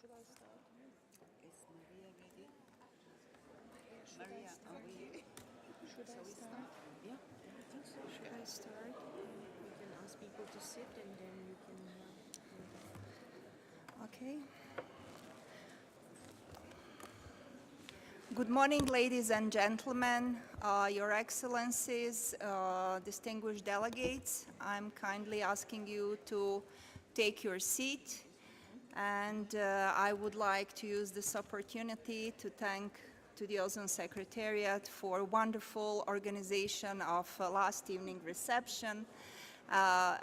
Should I start? Is Maria ready? Should Maria, I are start? we? Should Shall I we start? start? Yeah, I think so. Should I start? We can ask people to sit and then you can. Okay. Good morning, ladies and gentlemen, Your Excellencies, distinguished delegates. I'm kindly asking you to take your seat, and I would like to use this opportunity to thank to the Ozone Secretariat for wonderful organization of last evening reception,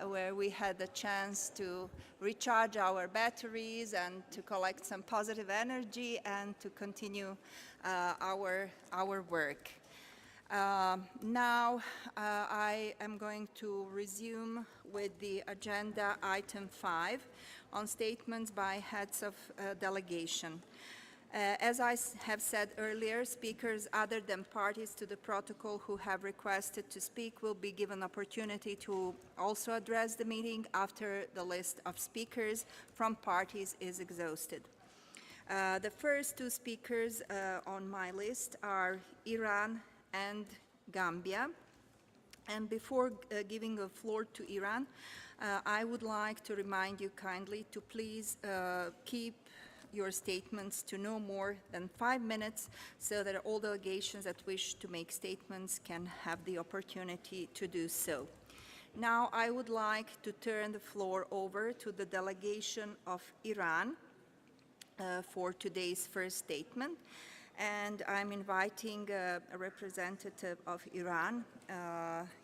where we had the chance to recharge our batteries and to collect some positive energy and to continue our work. Now I am going to resume with the agenda item 5 on statements by heads of delegation. As I have said earlier, speakers other than parties to the protocol who have requested to speak will be given opportunity to also address the meeting after the list of speakers from parties is exhausted. The first two speakers on my list are Iran and Gambia. And before giving the floor to Iran, I would like to remind you kindly to please keep your statements to no more than 5 minutes so that all delegations that wish to make statements can have the opportunity to do so. Now I would like to turn the floor over to the delegation of Iran for today's first statement. And I'm inviting a representative of Iran,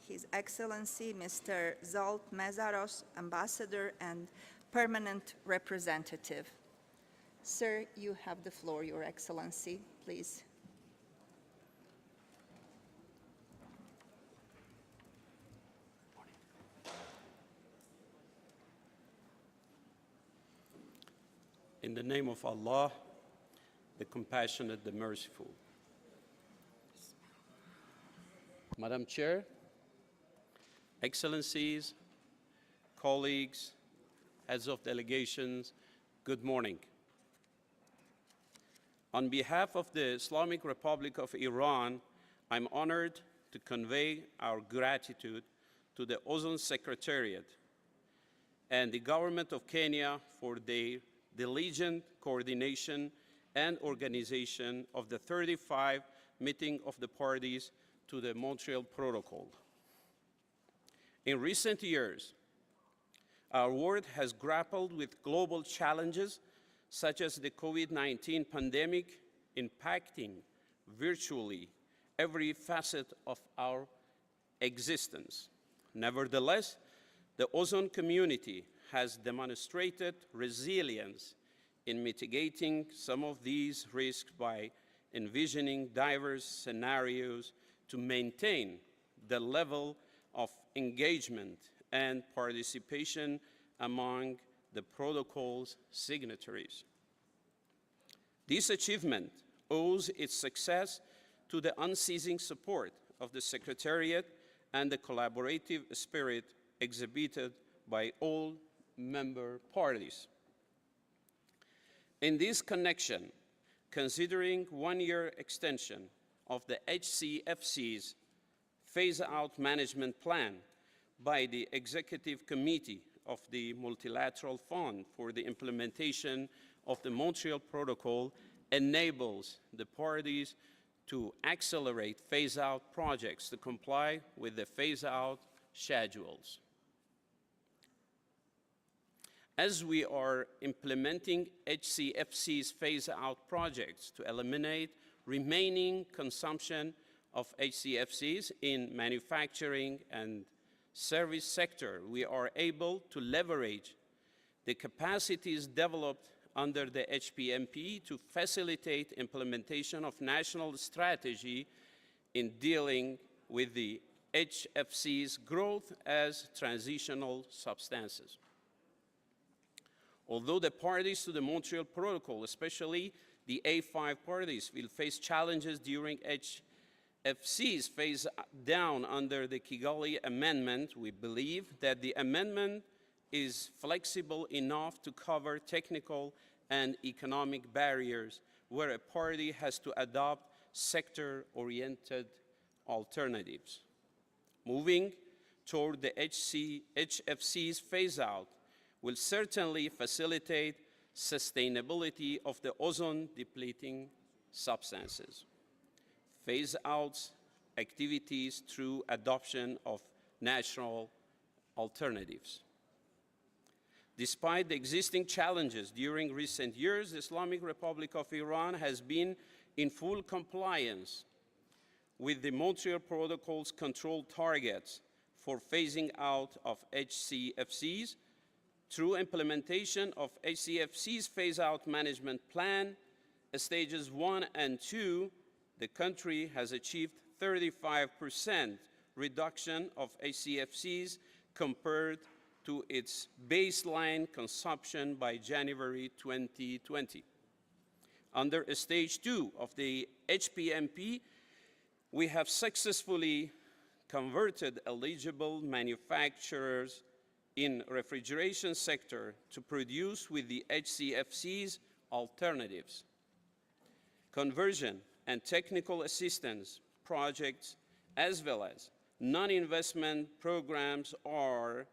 His Excellency Mr. Zalt Mezaros, Ambassador and Permanent Representative. Sir, you have the floor, Your Excellency, please. In the name of Allah, the compassionate, the merciful. Madam Chair, Excellencies, colleagues, heads of delegations, good morning. On behalf of the Islamic Republic of Iran, I'm honored to convey our gratitude to the Ozone Secretariat and the government of Kenya for their diligent coordination and organization of the 35th meeting of the parties to the Montreal Protocol. In recent years, our world has grappled with global challenges such as the COVID-19 pandemic impacting virtually every facet of our existence. Nevertheless, the ozone community has demonstrated resilience in mitigating some of these risks by envisioning diverse scenarios to maintain the level of engagement and participation among the protocol's signatories. This achievement owes its success to the unceasing support of the Secretariat and the collaborative spirit exhibited by all member parties. In this connection, considering one-year extension of the HCFC's phase-out management plan by the Executive Committee of the Multilateral Fund for the Implementation of the Montreal Protocol enables the parties to accelerate phase-out projects to comply with the phase-out schedules. As we are implementing HCFC's phase-out projects to eliminate remaining consumption of HCFCs in manufacturing and service sector, we are able to leverage the capacities developed under the HPMP to facilitate implementation of national strategy in dealing with the HFC's growth as transitional substances. Although the parties to the Montreal Protocol, especially the A5 parties, will face challenges during HFC's phase down under the Kigali Amendment, we believe that the amendment is flexible enough to cover technical and economic barriers where a party has to adopt sector-oriented alternatives. Moving toward the HFC's phase-out will certainly facilitate sustainability of the ozone-depleting substances. Phase-out activities through adoption of natural alternatives. Despite the existing challenges during recent years, the Islamic Republic of Iran has been in full compliance with the Montreal Protocol's control targets for phasing out of HCFCs through implementation of HCFC's phase-out management plan, stages 1 and 2, the country has achieved 35% reduction of HCFCs compared to its baseline consumption by January 2020. Under stage 2 of the HPMP, we have successfully converted eligible manufacturers in refrigeration sector to produce with the HCFC's alternatives. Conversion and technical assistance projects, as well as non-investment programs, are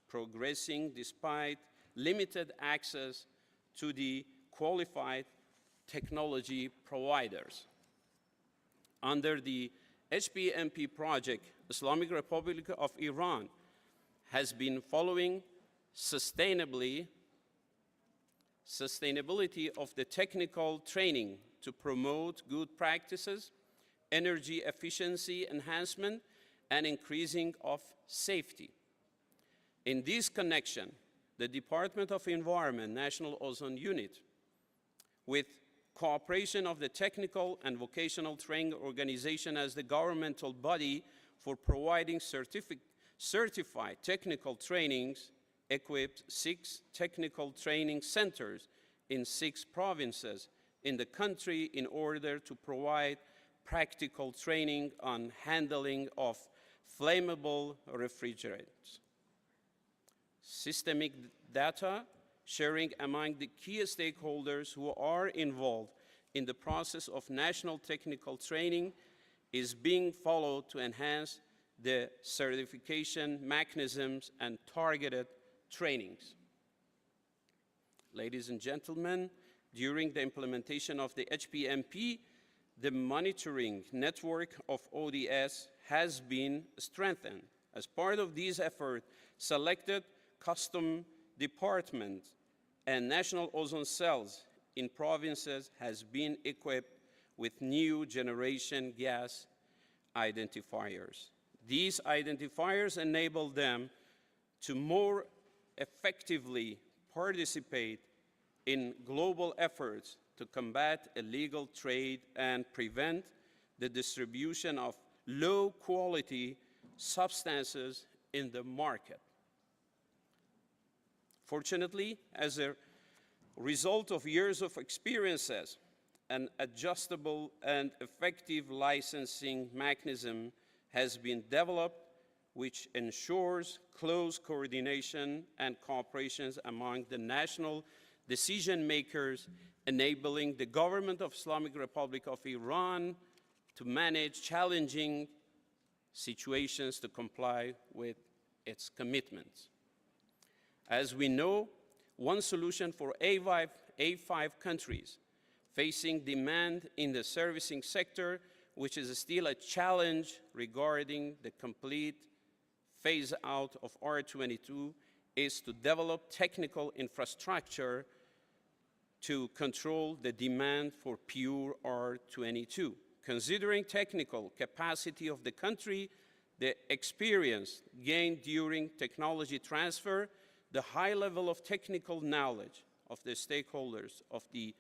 progressing despite limited access to the qualified technology providers. Under the HPMP project, Islamic Republic of Iran has been following sustainability of the technical training to promote good practices, energy efficiency enhancement, and increasing of safety. In this connection, the Department of Environment National Ozone Unit, with cooperation of the Technical and Vocational Training Organization as the governmental body for providing certified technical trainings, equipped 6 technical training centers in 6 provinces in the country in order to provide practical training on handling of flammable refrigerants. Systemic data sharing among the key stakeholders who are involved in the process of national technical training is being followed to enhance the certification mechanisms and targeted trainings. Ladies and gentlemen, during the implementation of the HPMP, the monitoring network of ODS has been strengthened. As part of these efforts, selected custom departments and national ozone cells in provinces has been equipped with new generation gas identifiers. These identifiers enable them to more effectively participate in global efforts to combat illegal trade and prevent the distribution of low-quality substances in the market. Fortunately, as a result of years of experiences, an adjustable and effective licensing mechanism has been developed which ensures close coordination and cooperation among the national decision makers, enabling the government of Islamic Republic of Iran to manage challenging situations to comply with its commitments. As we know, one solution for A5 countries facing demand in the servicing sector, which is still a challenge regarding the complete phase out of R22, is to develop technical infrastructure to control the demand for pure R22. Considering technical capacity of the country, the experience gained during technology transfer, the high level of technical knowledge of the stakeholders of the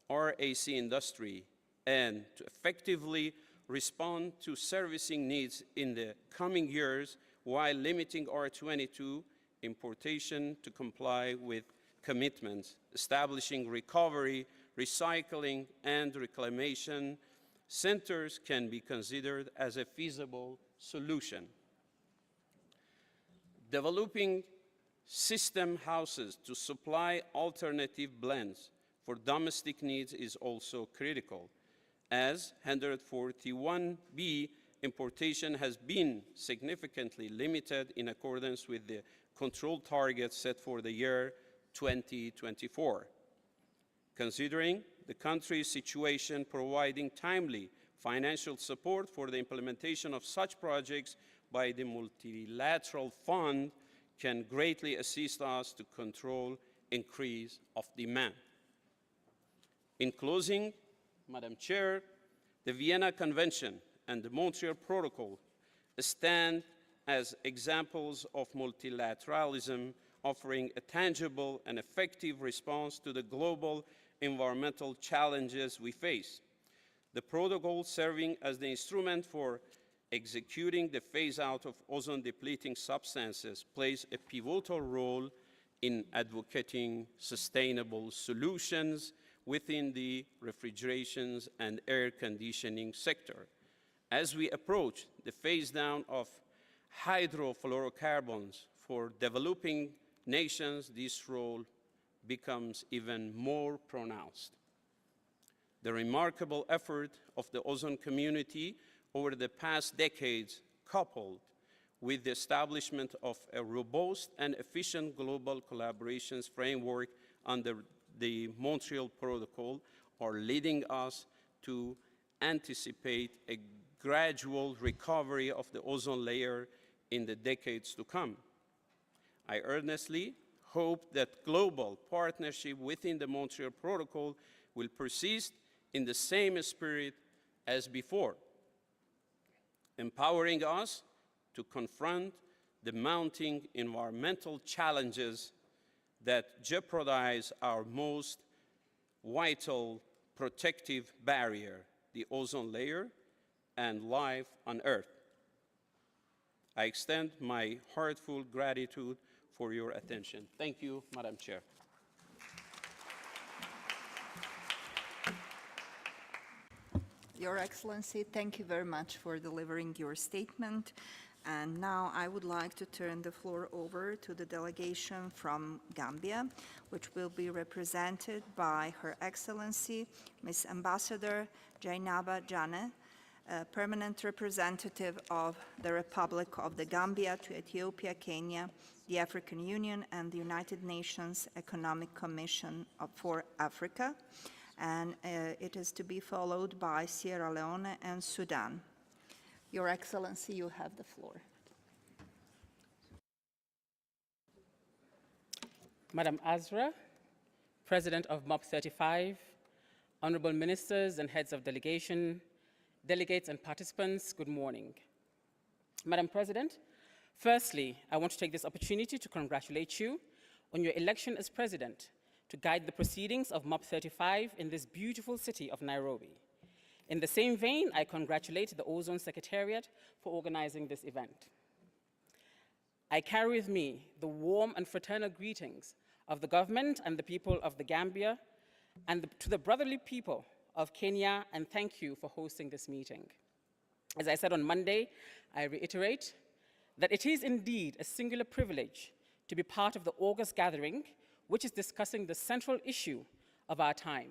RAC industry, and to effectively respond to servicing needs in the coming years while limiting R22 importation to comply with commitments, establishing recovery, recycling, and reclamation centers can be considered as a feasible solution. Developing system houses to supply alternative blends for domestic needs is also critical, as 141B importation has been significantly limited in accordance with the control targets set for the year 2024. Considering the country's situation, providing timely financial support for the implementation of such projects by the multilateral fund can greatly assist us to control increase of demand. In closing, Madam Chair, the Vienna Convention and the Montreal Protocol stand as examples of multilateralism, offering a tangible and effective response to the global environmental challenges we face. The protocol, serving as the instrument for executing the phase-out of ozone-depleting substances, plays a pivotal role in advocating sustainable solutions within the refrigeration and air conditioning sector. As we approach the phase-down of hydrofluorocarbons for developing nations, this role becomes even more pronounced. The remarkable effort of the ozone community over the past decades, coupled with the establishment of a robust and efficient global collaborations framework under the Montreal Protocol, are leading us to anticipate a gradual recovery of the ozone layer in the decades to come. I earnestly hope that global partnership within the Montreal Protocol will persist in the same spirit as before, empowering us to confront the mounting environmental challenges that jeopardize our most vital protective barrier, the ozone layer, and life on Earth. I extend my heartfelt gratitude for your attention. Thank you, Madam Chair. Your Excellency, thank you very much for delivering your statement. And now I would like to turn the floor over to the delegation from Gambia, which will be represented by Her Excellency, Ms. Ambassador Jainaba Janneh, Permanent Representative of the Republic of the Gambia to Ethiopia, Kenya, the African Union, and the United Nations Economic Commission for Africa. And it is to be followed by Sierra Leone and Sudan. Your Excellency, you have the floor. Madam Azra, President of MOP35, Honorable Ministers and Heads of Delegation, delegates and participants, good morning. Madam President, firstly, I want to take this opportunity to congratulate you on your election as President to guide the proceedings of MOP35 in this beautiful city of Nairobi. In the same vein, I congratulate the Ozone Secretariat for organizing this event. I carry with me the warm and fraternal greetings of the government and the people of the Gambia and to the brotherly people of Kenya, and thank you for hosting this meeting. As I said on Monday, I reiterate that it is indeed a singular privilege to be part of the August gathering, which is discussing the central issue of our time,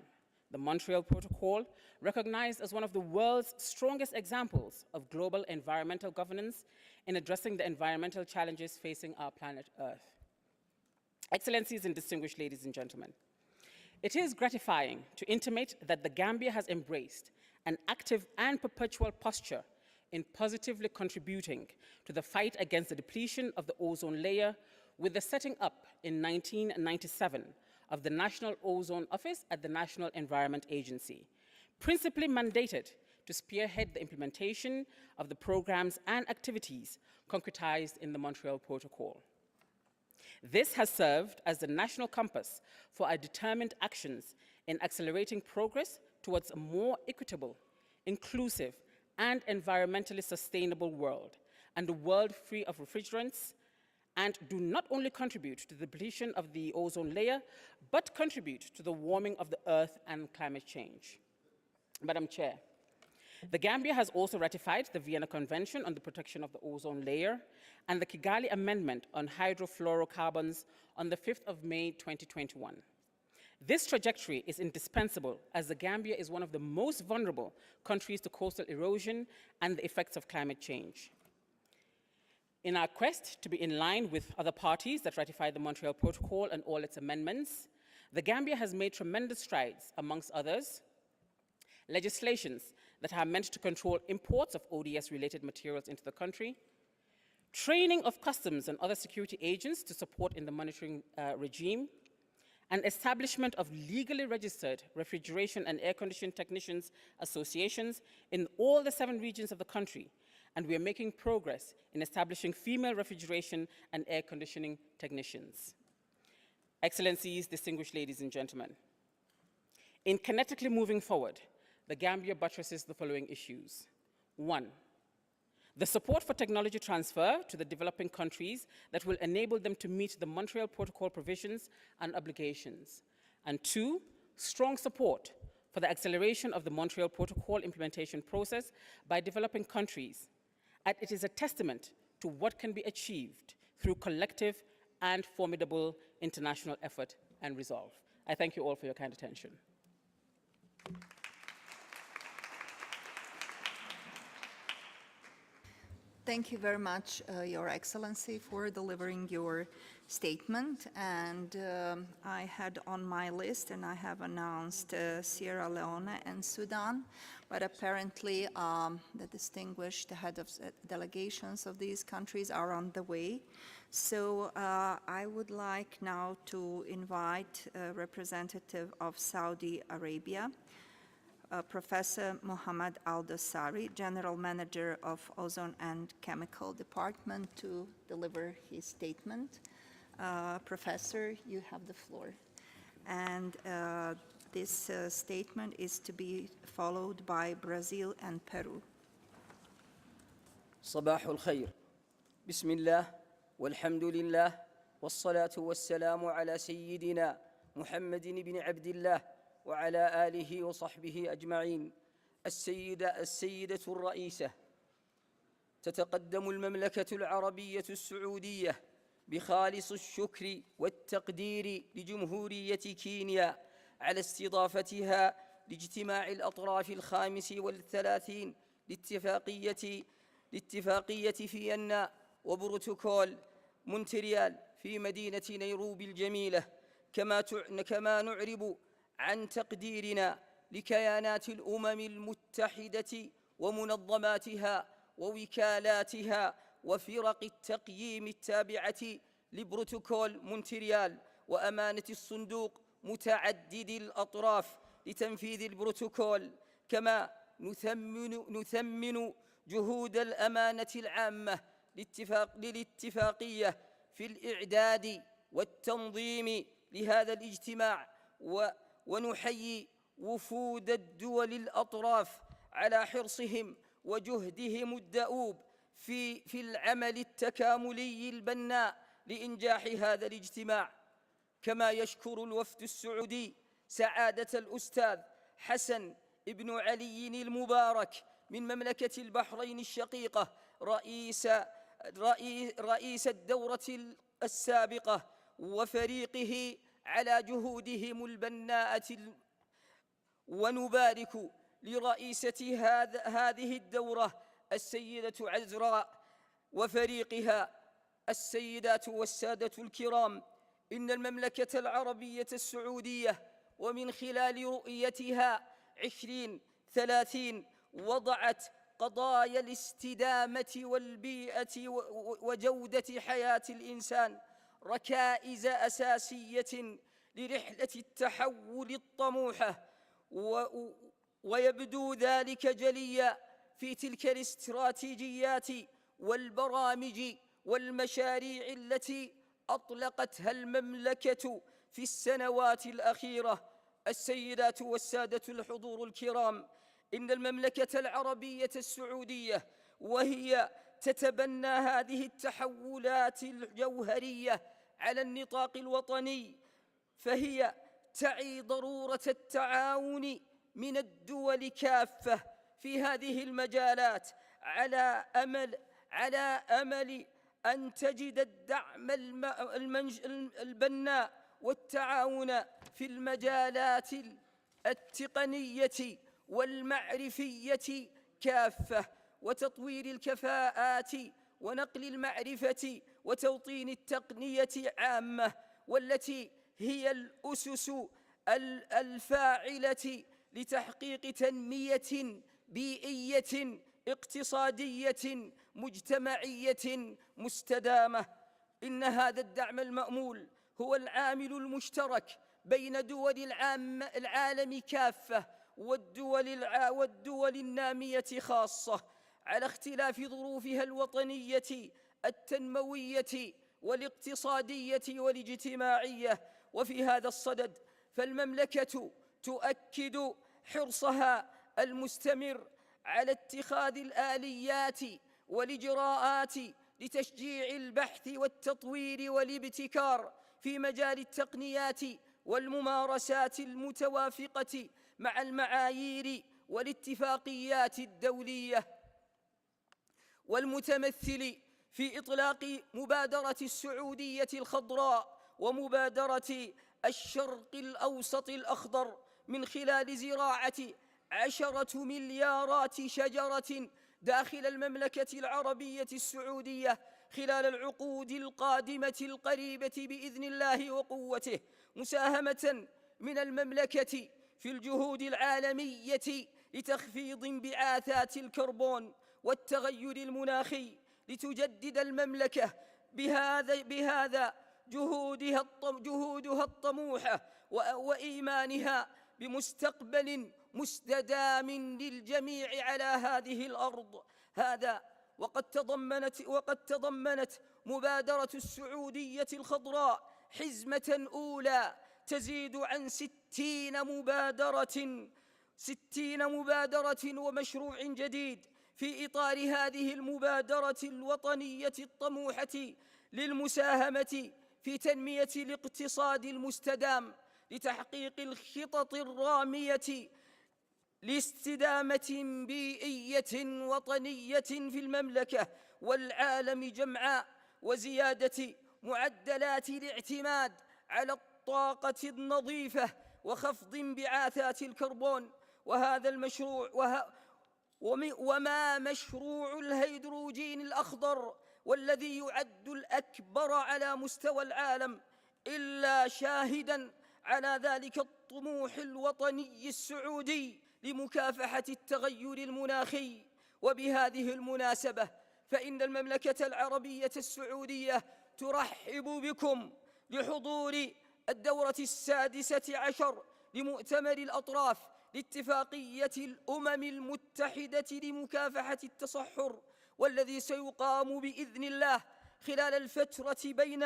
the Montreal Protocol, recognized as one of the world's strongest examples of global environmental governance in addressing the environmental challenges facing our planet Earth. Excellencies and distinguished ladies and gentlemen, it is gratifying to intimate that the Gambia has embraced an active and perpetual posture in positively contributing to the fight against the depletion of the ozone layer with the setting up in 1997 of the National Ozone Office at the National Environment Agency, principally mandated to spearhead the implementation of the programs and activities concretized in the Montreal Protocol. This has served as the national compass for our determined actions in accelerating progress towards a more equitable, inclusive, and environmentally sustainable world, and a world free of refrigerants, and do not only contribute to the depletion of the ozone layer, but contribute to the warming of the Earth and climate change. Madam Chair, The Gambia has also ratified the Vienna Convention on the Protection of the Ozone Layer and the Kigali Amendment on Hydrofluorocarbons on the 5th of May 2021. This trajectory is indispensable as the Gambia is one of the most vulnerable countries to coastal erosion and the effects of climate change. In our quest to be in line with other parties that ratified the Montreal Protocol and all its amendments, the Gambia has made tremendous strides, amongst others, legislations that are meant to control imports of ODS-related materials into the country, training of customs and other security agents to support in the monitoring regime, and establishment of legally registered refrigeration and air conditioning technicians associations in all the 7 regions of the country. And we are making progress in establishing female refrigeration and air conditioning technicians. Excellencies, distinguished ladies and gentlemen, in kinetically moving forward, the Gambia buttresses the following issues. 1, the support for technology transfer to the developing countries that will enable them to meet the Montreal Protocol provisions and obligations. And 2, strong support for the acceleration of the Montreal Protocol implementation process by developing countries. And it is a testament to what can be achieved through collective and formidable international effort and resolve. I thank you all for your kind attention. Thank you very much, Your Excellency, for delivering your statement. And I had on my list, and I have announced Sierra Leone and Sudan, but apparently the distinguished head of delegations of these countries are on the way. So I would like now to invite a representative of Saudi Arabia, Professor Mohammed Al-Dossari, General Manager of Ozone and Chemical Department, to deliver his statement. Professor, you have the floor. And this statement is to be followed by Brazil and Peru. صباح الخير. بسم الله والحمد لله والصلاة والسلام على سيدنا محمد بن عبد الله وعلى آله وصحبه أجمعين. السيدة الرئيسة، تتقدم المملكة العربية السعودية بخالص الشكر والتقدير لجمهورية كينيا على استضافتها لاجتماع الأطراف 35 لاتفاقية فيينا وبروتوكول مونتريال في مدينة نيروبي الجميلة. كما نعرب عن تقديرنا لكيانات الأمم المتحدة ومنظماتها ووكالاتها وفرق التقييم التابعة لبروتوكول مونتريال وأمانة الصندوق متعدد الأطراف لتنفيذ البروتوكول. كما نثمن جهود الأمانة العامة للاتفاقية في الإعداد والتنظيم لهذا الاجتماع، ونحيي وفود الدول الأطراف على حرصهم وجهدهم الدؤوب في العمل التكاملي البناء لإنجاح هذا الاجتماع. كما يشكر الوفد السعودي سعادة الأستاذ حسن ابن علي المبارك من مملكة البحرين الشقيقة رئيس الدورة السابقة وفريقه على جهودهم البناءة، ونبارك لرئيسة هذه الدورة السيدة عزراء وفريقها. السيدات والسادة الكرام، إن المملكة العربية السعودية ومن خلال رؤيتها 2030 وضعت قضايا الاستدامة والبيئة وجودة حياة الإنسان ركائز أساسية لرحلة التحول الطموحة، ويبدو ذلك جليا في تلك الاستراتيجيات والبرامج والمشاريع التي أطلقتها المملكة في السنوات الأخيرة. السيدات والسادة الحضور الكرام، إن المملكة العربية السعودية وهي تتبنى هذه التحولات الجوهرية على النطاق الوطني، فهي تعي ضرورة التعاون من الدول كافة في هذه المجالات على أمل أن تجد الدعم البناء والتعاون في المجالات التقنية والمعرفية كافة، وتطوير الكفاءات ونقل المعرفة وتوطين التقنية عامة، والتي هي الأسس الفاعلة لتحقيق تنمية بيئية اقتصادية مجتمعية مستدامة. إن هذا الدعم المأمول هو العامل المشترك بين دول العالم كافة والدول النامية خاصة، على اختلاف ظروفها الوطنية التنموية والاقتصادية والاجتماعية. وفي هذا الصدد فالمملكة تؤكد حرصها المستمر على اتخاذ الآليات والإجراءات لتشجيع البحث والتطوير والابتكار في مجال التقنيات والممارسات المتوافقة مع المعايير والاتفاقيات الدولية، والمتمثل في إطلاق مبادرة السعودية الخضراء ومبادرة الشرق الأوسط الأخضر من خلال زراعة 10 مليارات شجرة داخل المملكة العربية السعودية خلال العقود القادمة القريبة بإذن الله وقوته، مساهمة من المملكة في الجهود العالمية لتخفيض انبعاثات الكربون والتغير المناخي، لتجدد المملكة بهذا جهودها الطموحة وإيمانها بمستقبل مستدام للجميع على هذه الأرض. هذا وقد تضمنت مبادرة السعودية الخضراء حزمة أولى تزيد عن 60 مبادرة ومشروع جديد في إطار هذه المبادرة الوطنية الطموحة للمساهمة في تنمية الاقتصاد المستدام، لتحقيق الخطط الرامية لاستدامة بيئية وطنية في المملكة والعالم جمعاء، وزيادة معدلات الاعتماد على الطاقة النظيفة وخفض انبعاثات الكربون. وهذا المشروع وما مشروع الهيدروجين الأخضر والذي يعد الأكبر على مستوى العالم إلا شاهداً على ذلك الطموح الوطني السعودي لمكافحة التغير المناخي. وبهذه المناسبة فإن المملكة العربية السعودية ترحب بكم لحضور الدورة 16 لمؤتمر الأطراف لاتفاقية الأمم المتحدة لمكافحة التصحر، والذي سيقام بإذن الله خلال الفترة بين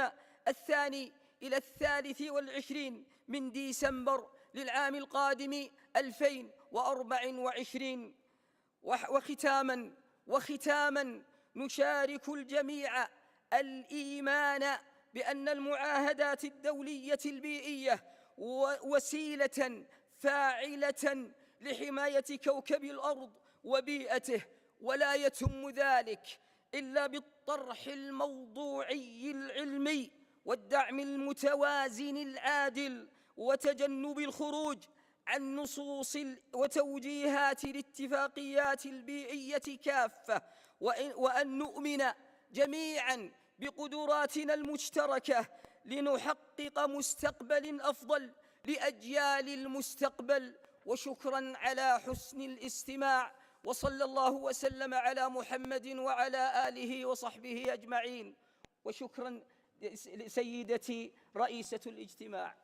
2 إلى 23 من ديسمبر للعام القادم 2024. وختاما نشارك الجميع الإيمان بأن المعاهدات الدولية البيئية وسيلة فاعلة لحماية كوكب الأرض وبيئته، ولا يتم ذلك إلا بالطرح الموضوعي العلمي والدعم المتوازن العادل وتجنب الخروج عن نصوص وتوجيهات الاتفاقيات البيئية كافة، وأن نؤمن جميعاً بقدراتنا المشتركة لنحقق مستقبل أفضل لأجيال المستقبل. وشكراً على حسن الاستماع، وصلى الله وسلم على محمد وعلى آله وصحبه أجمعين. وشكراً لسيدتي رئيسة الاجتماع.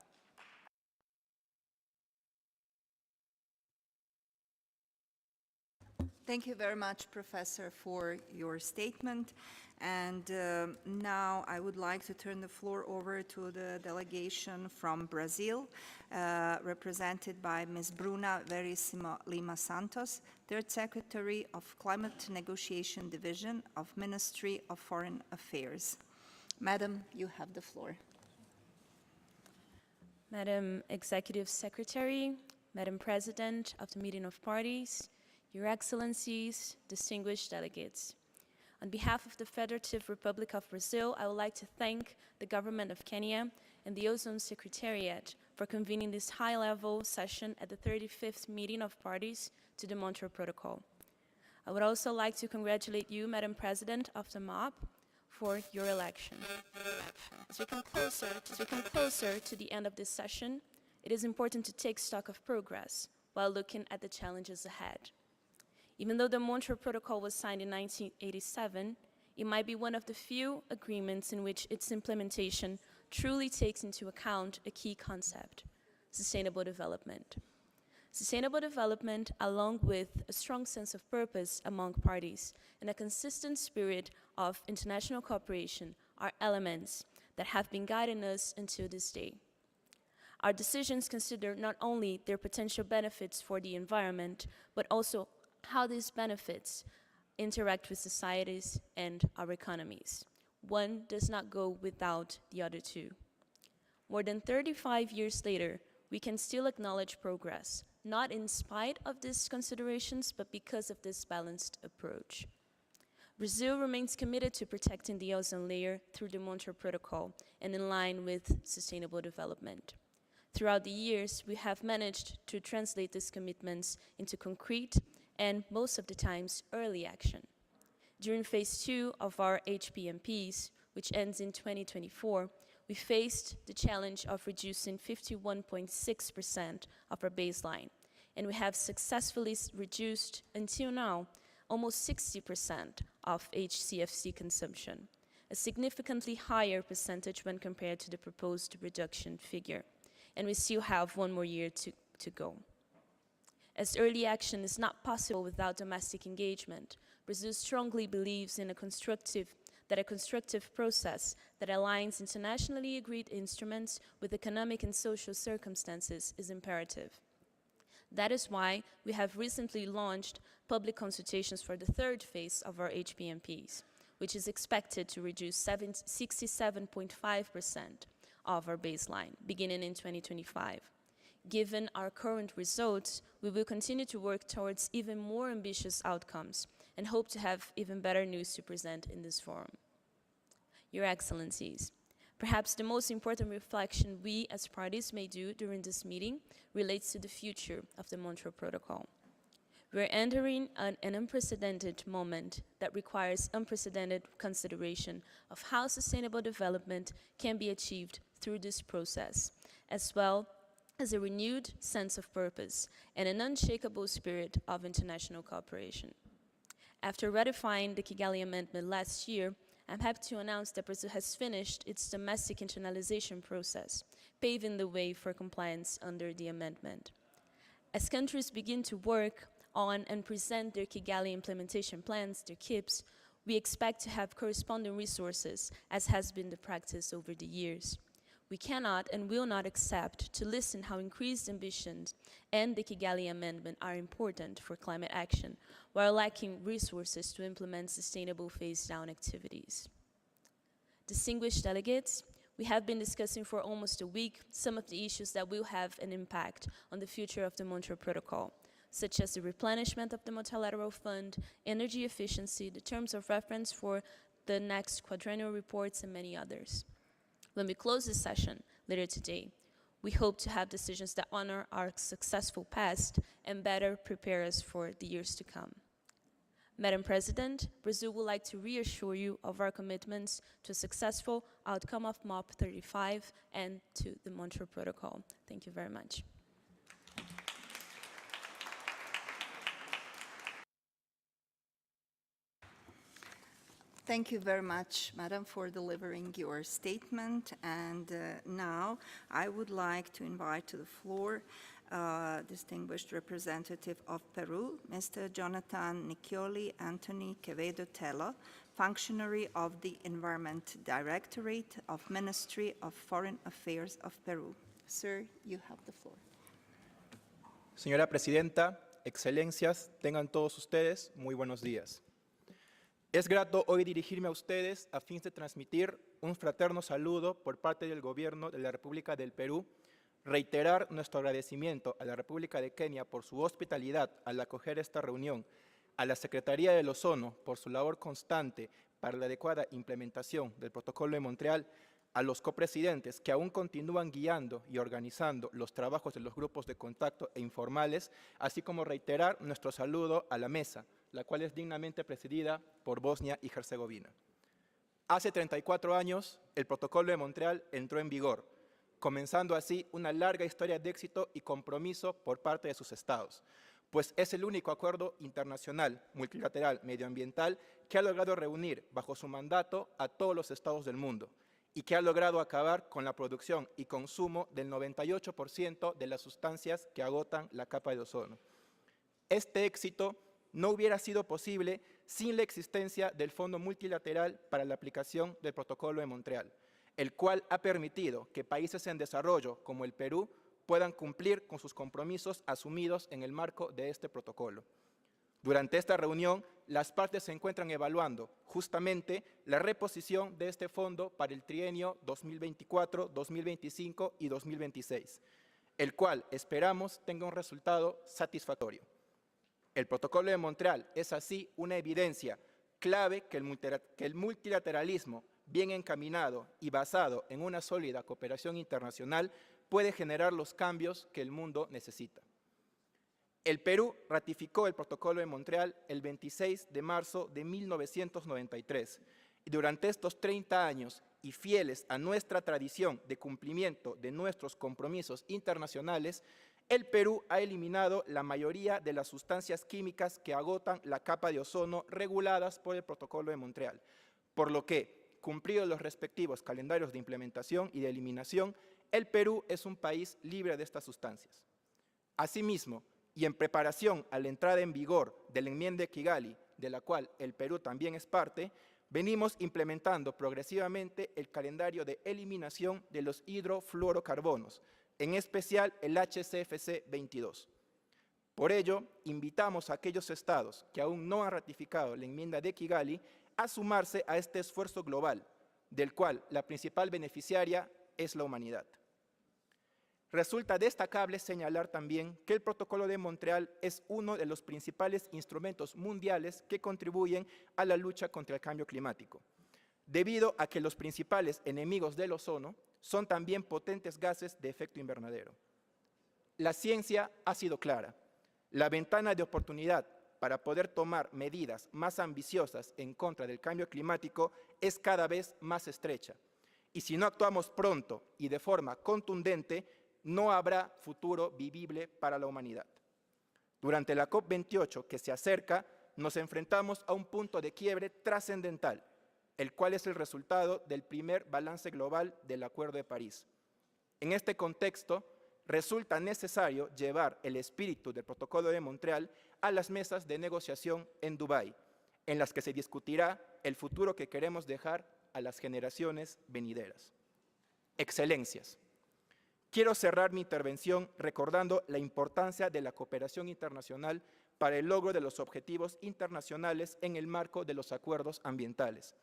Thank you very much, Professor, for your statement. And now I would like to turn the floor over to the delegation from Brazil, represented by Ms. Bruna Verissimo Lima Santos, Third Secretary of Climate Negotiation Division of Ministry of Foreign Affairs. Madam, you have the floor. Madam Executive Secretary, Madam President of the Meeting of Parties, Your Excellencies, distinguished delegates. On behalf of the Federative Republic of Brazil, I would like to thank the Government of Kenya and the Ozone Secretariat for convening this high-level session at the 35th meeting of parties to the Montreal Protocol. I would also like to congratulate you, Madam President of the MOP, for your election. As we come closer to the end of this session, it is important to take stock of progress while looking at the challenges ahead. Even though the Montreal Protocol was signed in 1987, it might be one of the few agreements in which its implementation truly takes into account a key concept: sustainable development. Sustainable development, along with a strong sense of purpose among parties and a consistent spirit of international cooperation, are elements that have been guiding us until this day. Our decisions consider not only their potential benefits for the environment, but also how these benefits interact with societies and our economies. One does not go without the other two. More than 35 years later, we can still acknowledge progress, not in spite of these considerations, but because of this balanced approach. Brazil remains committed to protecting the ozone layer through the Montreal Protocol and in line with sustainable development. Throughout the years, we have managed to translate these commitments into concrete and, most of the times, early action. During phase 2 of our HPMPs, which ends in 2024, we faced the challenge of reducing 51.6% of our baseline, and we have successfully reduced, until now, almost 60% of HCFC consumption, a significantly higher percentage when compared to the proposed reduction figure, and we still have one more year to go. As early action is not possible without domestic engagement, Brazil strongly believes in a constructive process that aligns internationally agreed instruments with economic and social circumstances is imperative. That is why we have recently launched public consultations for the third phase of our HPMPs, which is expected to reduce 67.5% of our baseline, beginning in 2025. Given our current results, we will continue to work towards even more ambitious outcomes and hope to have even better news to present in this forum. Your Excellencies, perhaps the most important reflection we as parties may do during this meeting relates to the future of the Montreal Protocol. We're entering an unprecedented moment that requires unprecedented consideration of how sustainable development can be achieved through this process, as well as a renewed sense of purpose and an unshakable spirit of international cooperation. After ratifying the Kigali Amendment last year, I'm happy to announce that Brazil has finished its domestic internalization process, paving the way for compliance under the amendment. As countries begin to work on and present their Kigali implementation plans, their KIPs, we expect to have corresponding resources, as has been the practice over the years. We cannot and will not accept to listen how increased ambitions and the Kigali Amendment are important for climate action, while lacking resources to implement sustainable phase-down activities. Distinguished delegates, we have been discussing for almost a week some of the issues that will have an impact on the future of the Montreal Protocol, such as the replenishment of the multilateral fund, energy efficiency, the terms of reference for the next quadrennial reports, and many others. When we close this session later today, we hope to have decisions that honor our successful past and better prepare us for the years to come. Madam President, Brazil would like to reassure you of our commitments to a successful outcome of MOP35 and to the Montreal Protocol. Thank you very much. Thank you very much, Madam, for delivering your statement. And now I would like to invite to the floor distinguished representative of Peru, Mr. Jonathan Niccioli Anthony Quevedo Tello, functionary of the Environment Directorate of Ministry of Foreign Affairs of Peru. Sir, you have the floor. Señora Presidenta, Excelencias, tengan todos ustedes muy buenos días. Es grato hoy dirigirme a ustedes a fin de transmitir un fraterno saludo por parte del Gobierno de la República del Perú reiterar nuestro agradecimiento a la República de Kenia por su hospitalidad al acoger esta reunión, a la Secretaría del Ozono por su labor constante para la adecuada implementación del Protocolo de Montreal, a los copresidentes que aún continúan guiando y organizando los trabajos de los grupos de contacto e informales, así como reiterar nuestro saludo a la mesa, la cual es dignamente presidida por Bosnia y Herzegovina. Hace 34 años, el Protocolo de Montreal entró en vigor, comenzando así una larga historia de éxito y compromiso por parte de sus estados, pues es el único acuerdo internacional multilateral medioambiental que ha logrado reunir bajo su mandato a todos los estados del mundo y que ha logrado acabar con la producción y consumo del 98% de las sustancias que agotan la capa de ozono. Este éxito no hubiera sido posible sin la existencia del Fondo Multilateral para la aplicación del Protocolo de Montreal, el cual ha permitido que países en desarrollo como el Perú puedan cumplir con sus compromisos asumidos en el marco de este protocolo. Durante esta reunión, las partes se encuentran evaluando justamente la reposición de este fondo para el trienio 2024, 2025 y 2026, el cual esperamos tenga un resultado satisfactorio. El Protocolo de Montreal es así una evidencia clave que el multilateralismo bien encaminado y basado en una sólida cooperación internacional puede generar los cambios que el mundo necesita. El Perú ratificó el Protocolo de Montreal el 26 de marzo de 1993 y durante estos 30 años y fieles a nuestra tradición de cumplimiento de nuestros compromisos internacionales, el Perú ha eliminado la mayoría de las sustancias químicas que agotan la capa de ozono reguladas por el Protocolo de Montreal, por lo que, cumplidos los respectivos calendarios de implementación y de eliminación, el Perú es un país libre de estas sustancias. Asimismo, y en preparación a la entrada en vigor de la enmienda de Kigali, de la cual el Perú también es parte, venimos implementando progresivamente el calendario de eliminación de los hidrofluorocarbonos, en especial el HCFC 22. Por ello, invitamos a aquellos estados que aún no han ratificado la enmienda de Kigali a sumarse a este esfuerzo global, del cual la principal beneficiaria es la humanidad. Resulta destacable señalar también que el Protocolo de Montreal es uno de los principales instrumentos mundiales que contribuyen a la lucha contra el cambio climático, debido a que los principales enemigos del ozono son también potentes gases de efecto invernadero. La ciencia ha sido clara. La ventana de oportunidad para poder tomar medidas más ambiciosas en contra del cambio climático es cada vez más estrecha. Y si no actuamos pronto y de forma contundente, no habrá futuro vivible para la humanidad. Durante la COP28 que se acerca, nos enfrentamos a un punto de quiebre trascendental, el cual es el resultado del primer balance global del Acuerdo de París. En este contexto, resulta necesario llevar el espíritu del Protocolo de Montreal a las mesas de negociación en Dubái, en las que se discutirá el futuro que queremos dejar a las generaciones venideras. Excelencias. Quiero cerrar mi intervención recordando la importancia de la cooperación internacional para el logro de los objetivos internacionales en el marco de los acuerdos ambientales.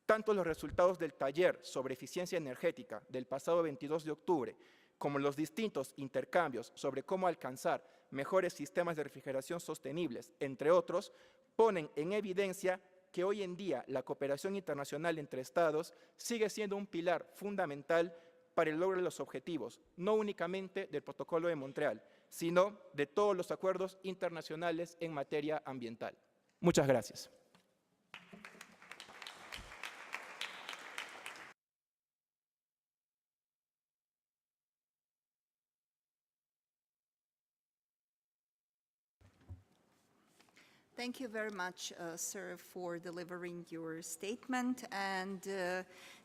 Tanto los resultados del taller sobre eficiencia energética del pasado 22 de octubre, como los distintos intercambios sobre cómo alcanzar mejores sistemas de refrigeración sostenibles, entre otros, ponen en evidencia que hoy en día la cooperación internacional entre Estados sigue siendo un pilar fundamental para el logro de los objetivos, no únicamente del Protocolo de Montreal, sino de todos los acuerdos internacionales en materia ambiental. Muchas gracias. Thank you very much, sir, for delivering your statement. And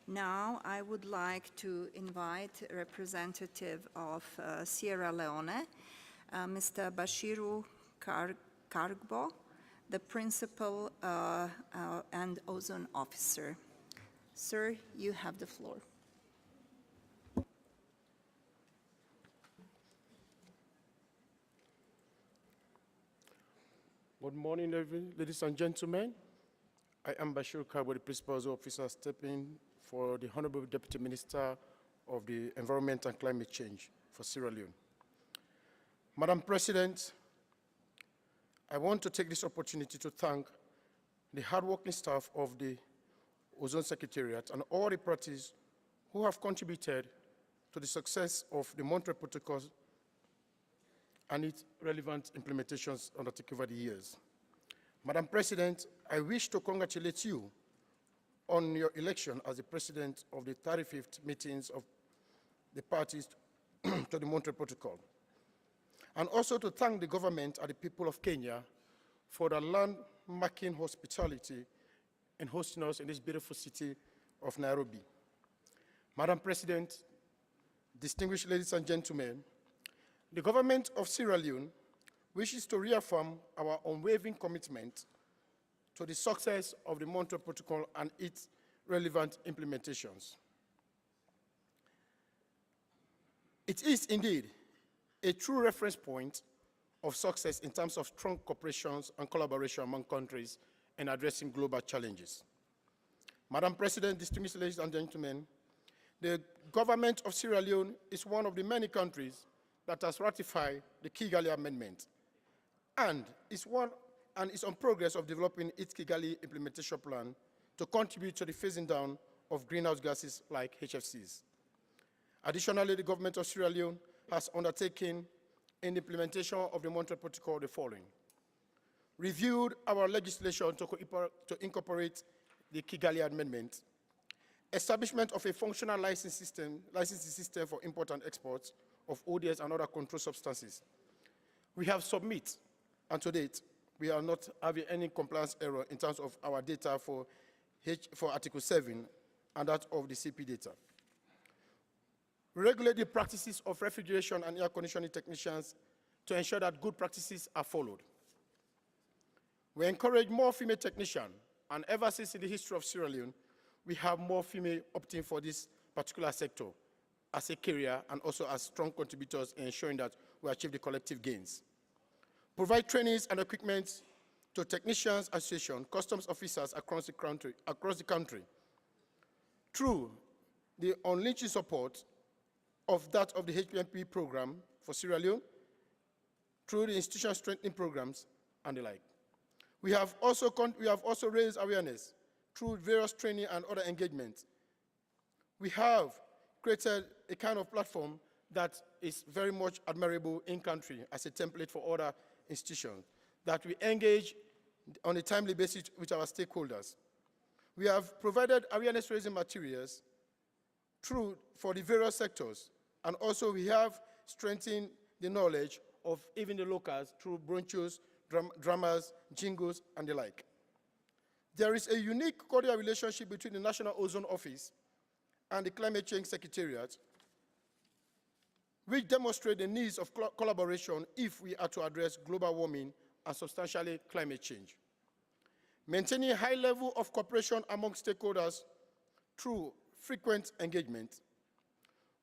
now I would like to invite a representative of Sierra Leone, Mr. Bashiru Kargbo, the principal and ozone officer. Sir, you have the floor. Good morning, ladies and gentlemen. I am Bashir Karbo, the Principal's Officer, stepping for the Honorable Deputy Minister of the Environment and Climate Change for Sierra Leone. Madam President, I want to take this opportunity to thank the hardworking staff of the Ozone Secretariat and all the parties who have contributed to the success of the Montreal Protocol and its relevant implementations undertaken over the years. Madam President, I wish to congratulate you on your election as the President of the 35th meetings of the parties to the Montreal Protocol, and also to thank the government and the people of Kenya for the landmarking hospitality in hosting us in this beautiful city of Nairobi. Madam President, distinguished ladies and gentlemen, the government of Sierra Leone wishes to reaffirm our unwavering commitment to the success of the Montreal Protocol and its relevant implementations. It is indeed a true reference point of success in terms of strong cooperation and collaboration among countries in addressing global challenges. Madam President, distinguished ladies and gentlemen, the government of Sierra Leone is one of the many countries that has ratified the Kigali Amendment and is on progress of developing its Kigali implementation plan to contribute to the phasing down of greenhouse gases like HFCs. Additionally, the government of Sierra Leone has undertaken in the implementation of the Montreal Protocol the following: reviewed our legislation to incorporate the Kigali Amendment, establishment of a functional licensing system for import and export of ODS and other controlled substances. We have submitted, and to date, we are not having any compliance error in terms of our data for Article 7 and that of the CP data. We regulate the practices of refrigeration and air conditioning technicians to ensure that good practices are followed. We encourage more female technicians, and ever since in the history of Sierra Leone, we have more female opting for this particular sector as a career and also as strong contributors in ensuring that we achieve the collective gains. Provide trainings and equipment to technicians association, customs officers across the country. Through the unleashing support of that of the HPMP program for Sierra Leone, through the institutional strengthening programs and the like. We have also raised awareness through various training and other engagements. We have created a kind of platform that is very much admirable in country as a template for other institutions, that we engage on a timely basis with our stakeholders. We have provided awareness-raising materials for the various sectors, and also we have strengthened the knowledge of even the locals through brochures, dramas, jingles, and the like. There is a unique cordial relationship between the National Ozone Office and the Climate Change Secretariat, which demonstrate the needs of collaboration if we are to address global warming and substantially climate change. Maintaining a high level of cooperation among stakeholders through frequent engagement,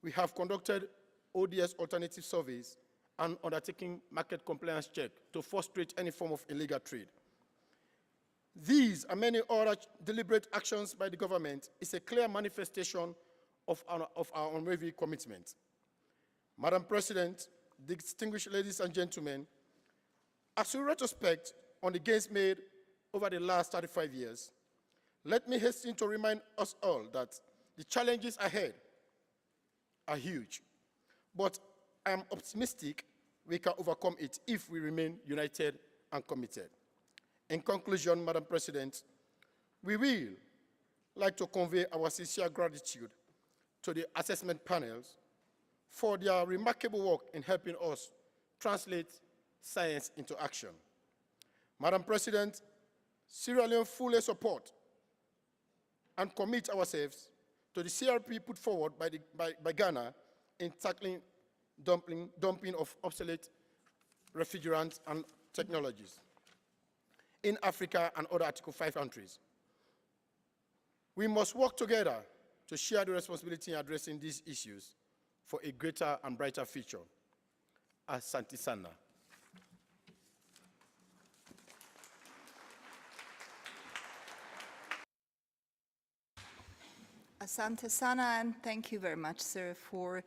we have conducted ODS alternative surveys and undertaking market compliance check to frustrate any form of illegal trade. These and many other deliberate actions by the government is a clear manifestation of our unwavering commitment. Madam President, distinguished ladies and gentlemen, as we retrospect on the gains made over the last 35 years, let me hasten to remind us all that the challenges ahead are huge, but I am optimistic we can overcome it if we remain united and committed. In conclusion, Madam President, we will like to convey our sincere gratitude to the assessment panels for their remarkable work in helping us translate science into action. Madam President, Sierra Leone fully support and commit ourselves to the CRP put forward by Ghana in tackling dumping of obsolete refrigerants and technologies in Africa and other Article 5 countries. We must work together to share the responsibility in addressing these issues for a greater and brighter future. Asante sana. Asante sana, and thank you very much, sir, for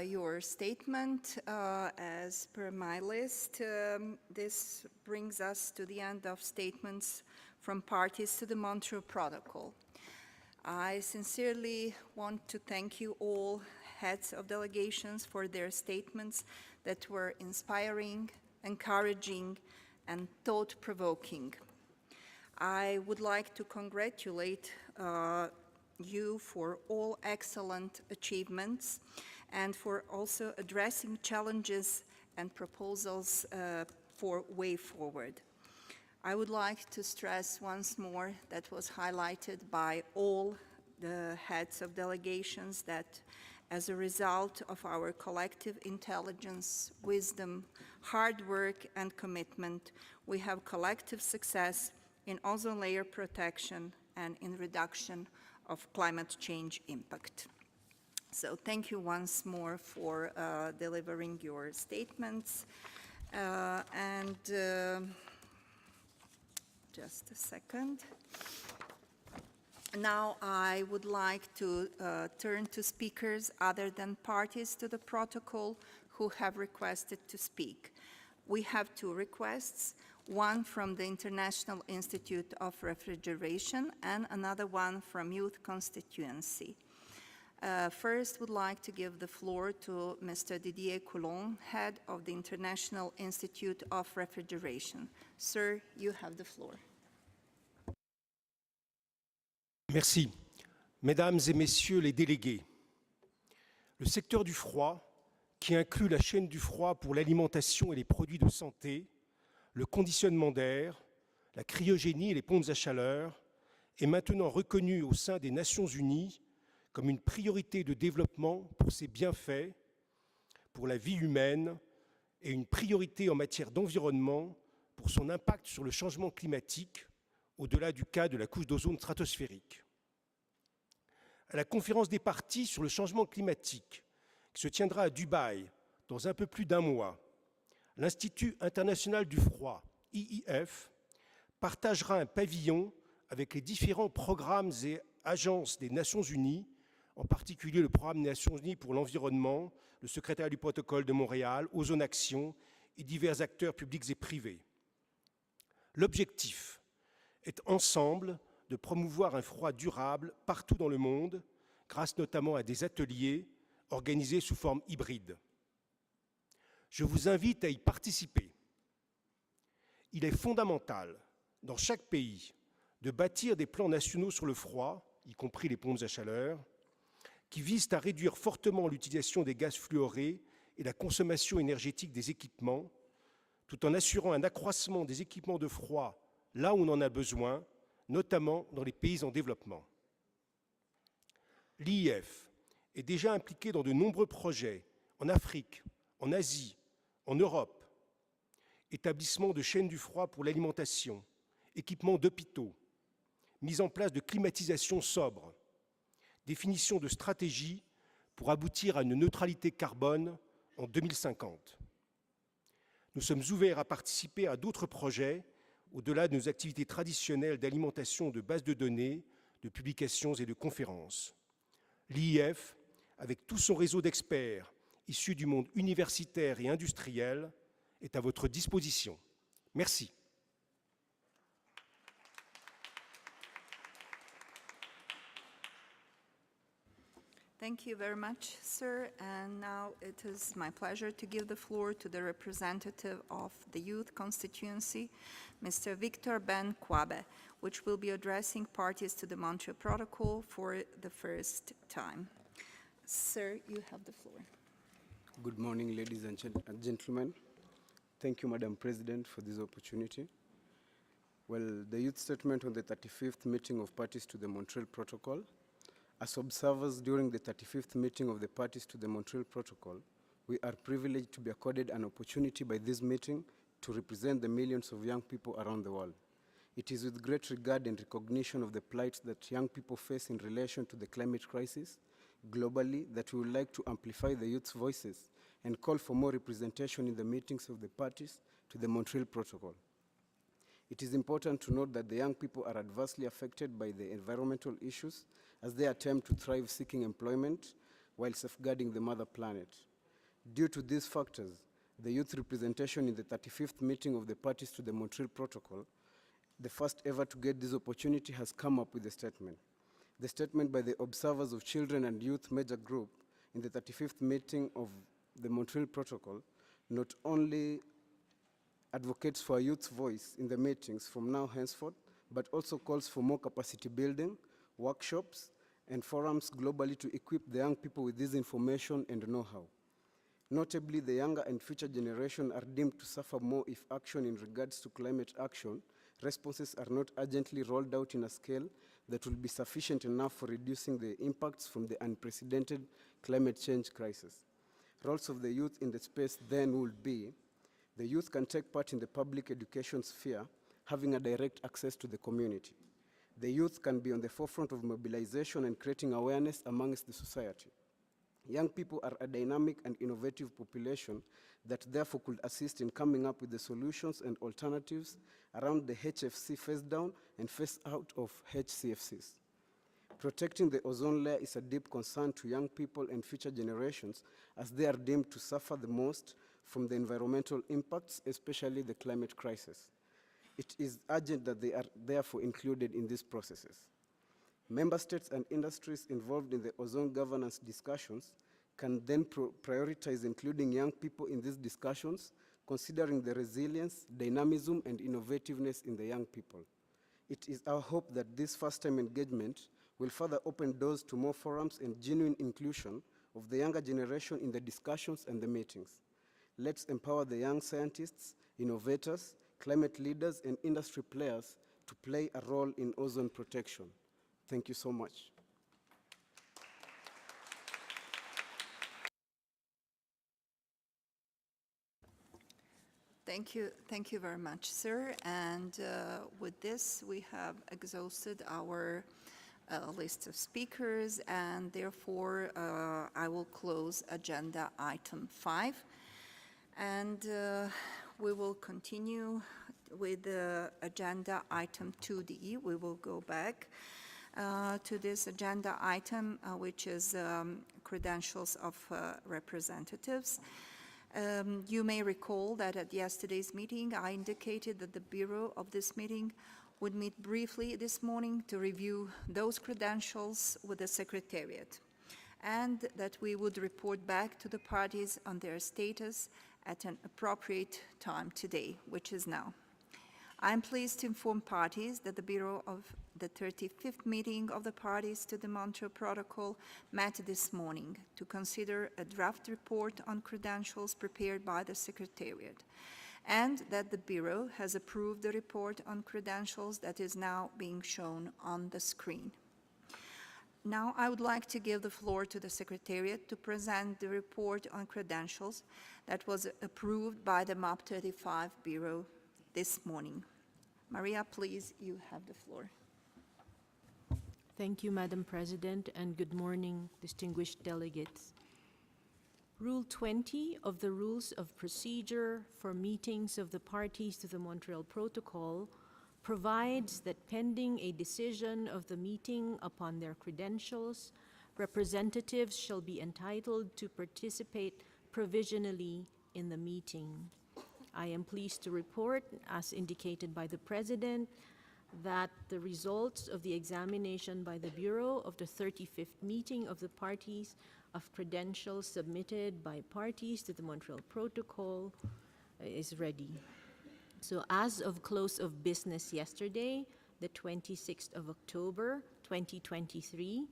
your statement. As per my list, this brings us to the end of statements from parties to the Montreal Protocol. I sincerely want to thank you all, heads of delegations, for their statements that were inspiring, encouraging, and thought-provoking. I would like to congratulate you for all excellent achievements and for also addressing challenges and proposals for way forward. I would like to stress once more that was highlighted by all the heads of delegations that as a result of our collective intelligence, wisdom, hard work, and commitment, we have collective success in ozone layer protection and in reduction of climate change impact. So thank you once more for delivering your statements. Just a second. Now I would like to turn to speakers other than parties to the protocol who have requested to speak. We have two requests, one from the International Institute of Refrigeration and another one from Youth Constituency. First, would like to give the floor to Mr. Didier Coulon, head of the International Institute of Refrigeration. Sir, you have the floor. Merci. Mesdames et messieurs les délégués, le secteur du froid, qui inclut la chaîne du froid pour l'alimentation et les produits de santé, le conditionnement d'air, la cryogénie et les pompes à chaleur, est maintenant reconnu au sein des Nations Unies comme une priorité de développement pour ses bienfaits, pour la vie humaine, et une priorité en matière d'environnement pour son impact sur le changement climatique, au-delà du cas de la couche d'ozone stratosphérique. À la conférence des parties sur le changement climatique, qui se tiendra à Dubaï dans un peu plus d'un mois, l'Institut international du froid, IIF, partagera un pavillon avec les différents programmes et agences des Nations Unies, en particulier le programme des Nations Unies pour l'environnement, le secrétariat du protocole de Montréal, Ozone Action et divers acteurs publics et privés. L'objectif est ensemble de promouvoir un froid durable partout dans le monde, grâce notamment à des ateliers organisés sous forme hybride. Je vous invite à y participer. Il est fondamental, dans chaque pays, de bâtir des plans nationaux sur le froid, y compris les pompes à chaleur, qui visent à réduire fortement l'utilisation des gaz fluorés et la consommation énergétique des équipements, tout en assurant un accroissement des équipements de froid là où on en a besoin, notamment dans les pays en développement. L'IIF est déjà impliqué dans de nombreux projets en Afrique, en Asie, en Europe, établissement de chaînes du froid pour l'alimentation, équipement d'hôpitaux, mise en place de climatisation sobre, définition de stratégies pour aboutir à une neutralité carbone en 2050. Nous sommes ouverts à participer à d'autres projets au-delà de nos activités traditionnelles d'alimentation de bases de données, de publications et de conférences. L'IIF, avec tout son réseau d'experts issus du monde universitaire et industriel, est à votre disposition. Merci. Thank you very much, sir. And now it is my pleasure to give the floor to the representative of the Youth Constituency, Mr. Victor Ben Kwabe, which will be addressing parties to the Montreal Protocol for the first time. Sir, you have the floor. Good morning, ladies and gentlemen. Thank you, Madam President, for this opportunity. Well, the youth statement on the 35th meeting of parties to the Montreal Protocol. As observers during the 35th meeting of the parties to the Montreal Protocol, we are privileged to be accorded an opportunity by this meeting to represent the millions of young people around the world. It is with great regard and recognition of the plight that young people face in relation to the climate crisis globally that we would like to amplify the youth's voices and call for more representation in the meetings of the parties to the Montreal Protocol. It is important to note that the young people are adversely affected by the environmental issues as they attempt to thrive seeking employment while safeguarding the mother planet. Due to these factors, the youth representation in the 35th meeting of the parties to the Montreal Protocol, the first ever to get this opportunity, has come up with a statement. The statement by the Observers of Children and Youth Major Group in the 35th meeting of the Montreal Protocol not only advocates for a youth's voice in the meetings from now henceforth, but also calls for more capacity building, workshops, and forums globally to equip the young people with this information and know-how. Notably, the younger and future generation are deemed to suffer more if action in regards to climate action responses are not urgently rolled out in a scale that will be sufficient enough for reducing the impacts from the unprecedented climate change crisis. Roles of the youth in the space then would be: the youth can take part in the public education sphere, having a direct access to the community. The youth can be on the forefront of mobilization and creating awareness amongst the society. Young people are a dynamic and innovative population that therefore could assist in coming up with the solutions and alternatives around the HFC phase down and phase out of HCFCs. Protecting the ozone layer is a deep concern to young people and future generations, as they are deemed to suffer the most from the environmental impacts, especially the climate crisis. It is urgent that they are therefore included in these processes. Member states and industries involved in the ozone governance discussions can then prioritize including young people in these discussions, considering the resilience, dynamism, and innovativeness in the young people. It is our hope that this first-time engagement will further open doors to more forums and genuine inclusion of the younger generation in the discussions and the meetings. Let's empower the young scientists, innovators, climate leaders, and industry players to play a role in ozone protection. Thank you so much. Thank you very much, sir. And with this, we have exhausted our list of speakers, and therefore I will close agenda item 5. And we will continue with agenda item 2D. We will go back to this agenda item, which is credentials of representatives. You may recall that at yesterday's meeting, I indicated that the Bureau of this meeting would meet briefly this morning to review those credentials with the Secretariat, and that we would report back to the parties on their status at an appropriate time today, which is now. I am pleased to inform parties that the Bureau of the 35th meeting of the parties to the Montreal Protocol met this morning to consider a draft report on credentials prepared by the Secretariat, and that the Bureau has approved the report on credentials that is now being shown on the screen. Now I would like to give the floor to the Secretariat to present the report on credentials that was approved by the MOP35 Bureau this morning. Maria, please, you have the floor. Thank you, Madam President, and good morning, distinguished delegates. Rule 20 of the Rules of Procedure for meetings of the parties to the Montreal Protocol provides that pending a decision of the meeting upon their credentials, representatives shall be entitled to participate provisionally in the meeting. I am pleased to report, as indicated by the President, that the results of the examination by the Bureau of the 35th meeting of the parties of credentials submitted by parties to the Montreal Protocol is ready. So as of close of business yesterday, the 26th of October, 2023,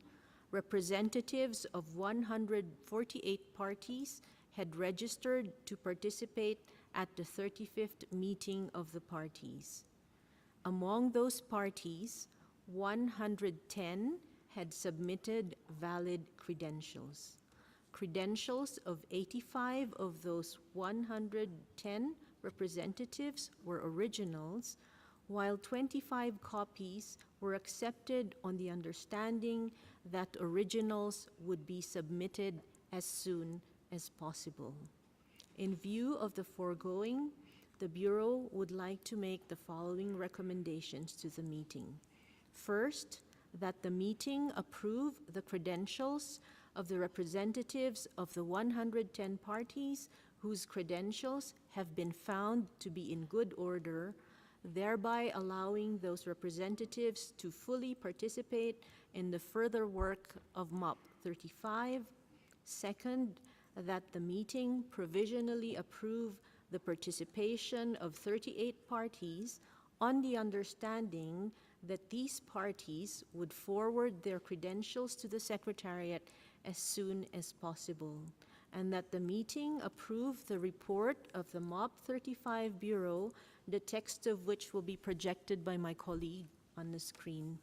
representatives of 148 parties had registered to participate at the 35th meeting of the parties. Among those parties, 110 had submitted valid credentials. Credentials of 85 of those 110 representatives were originals, while 25 copies were accepted on the understanding that originals would be submitted as soon as possible. In view of the foregoing, the Bureau would like to make the following recommendations to the meeting. First, that the meeting approve the credentials of the representatives of the 110 parties whose credentials have been found to be in good order, thereby allowing those representatives to fully participate in the further work of MOP35. Second, that the meeting provisionally approve the participation of 38 parties on the understanding that these parties would forward their credentials to the Secretariat as soon as possible, and that the meeting approve the report of the MOP35 Bureau, the text of which will be projected by my colleague on the screen.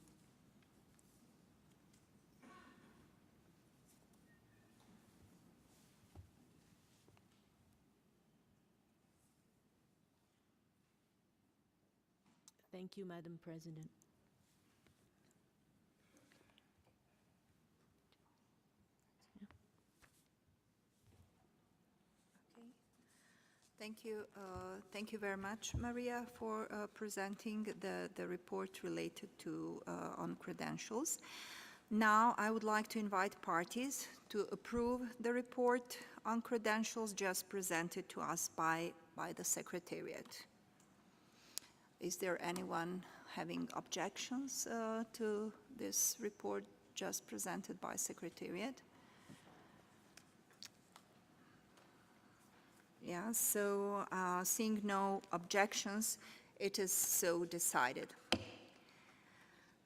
Thank you, Madam President. Okay. Thank you very much, Maria, for presenting the report related to on credentials. Now, I would like to invite parties to approve the report on credentials just presented to us by the Secretariat. Is there anyone having objections to this report just presented by Secretariat? Yeah, so seeing no objections, it is so decided.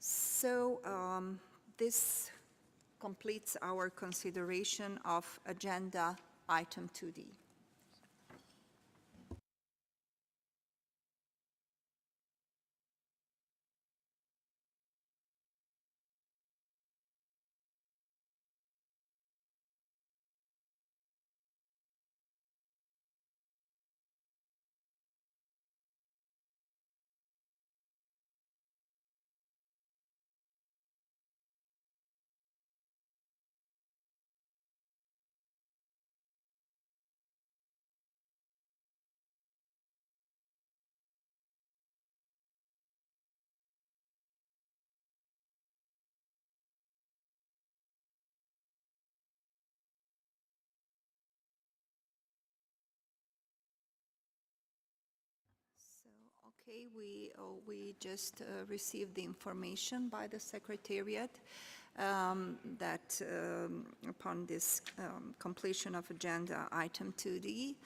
So this completes our consideration of agenda item 2D. So, okay, we just received the information by the Secretariat that upon this completion of agenda item 2D,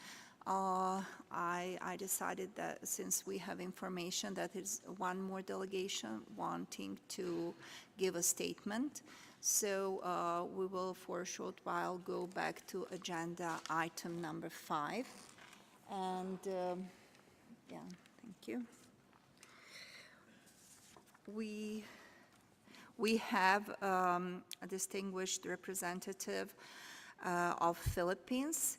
I decided that since we have information that is one more delegation wanting to give a statement, so we will for a short while go back to agenda item number 5. And yeah, thank you. We have a distinguished representative of Philippines,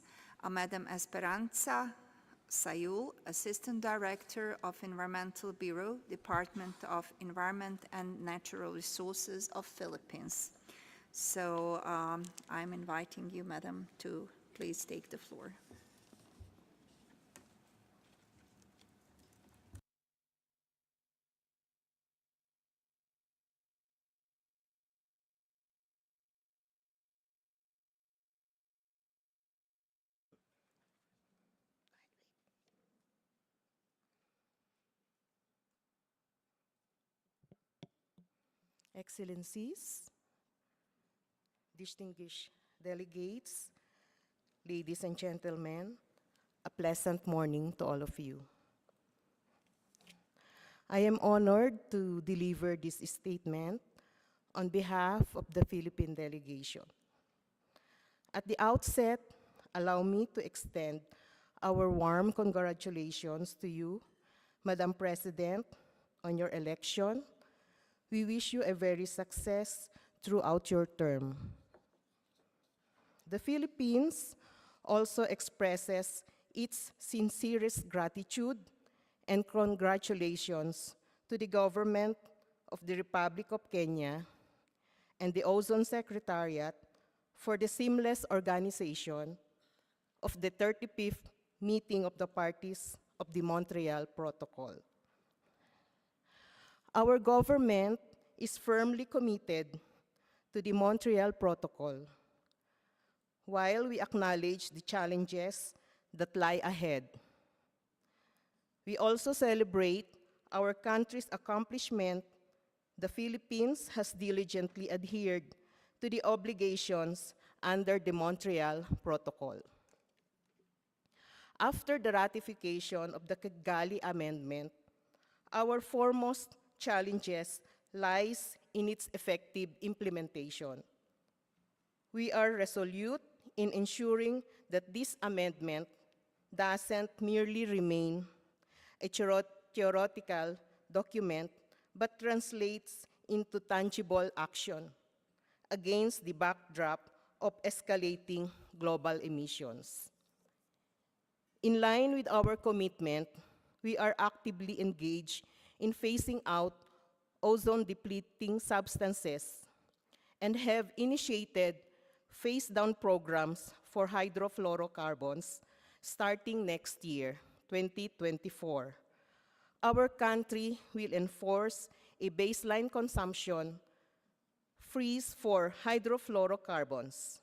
Madam Esperanza Sayul, Assistant Director of Environmental Bureau, Department of Environment and Natural Resources of Philippines. So I'm inviting you, Madam, to please take the floor. Excellencies, distinguished delegates, ladies and gentlemen, a pleasant morning to all of you. I am honored to deliver this statement on behalf of the Philippine delegation. At the outset, allow me to extend our warm congratulations to you, Madam President, on your election. We wish you a very success throughout your term. The Philippines also expresses its sincerest gratitude and congratulations to the government of the Republic of Kenya and the Ozone Secretariat for the seamless organization of the 35th meeting of the parties of the Montreal Protocol. Our government is firmly committed to the Montreal Protocol, while we acknowledge the challenges that lie ahead. We also celebrate our country's accomplishment. The Philippines has diligently adhered to the obligations under the Montreal Protocol. After the ratification of the Kigali Amendment, our foremost challenges lies in its effective implementation. We are resolute in ensuring that this amendment doesn't merely remain a theoretical document, but translates into tangible action against the backdrop of escalating global emissions. In line with our commitment, we are actively engaged in phasing out ozone-depleting substances and have initiated phase-down programs for hydrofluorocarbons starting next year, 2024. Our country will enforce a baseline consumption freeze for hydrofluorocarbons.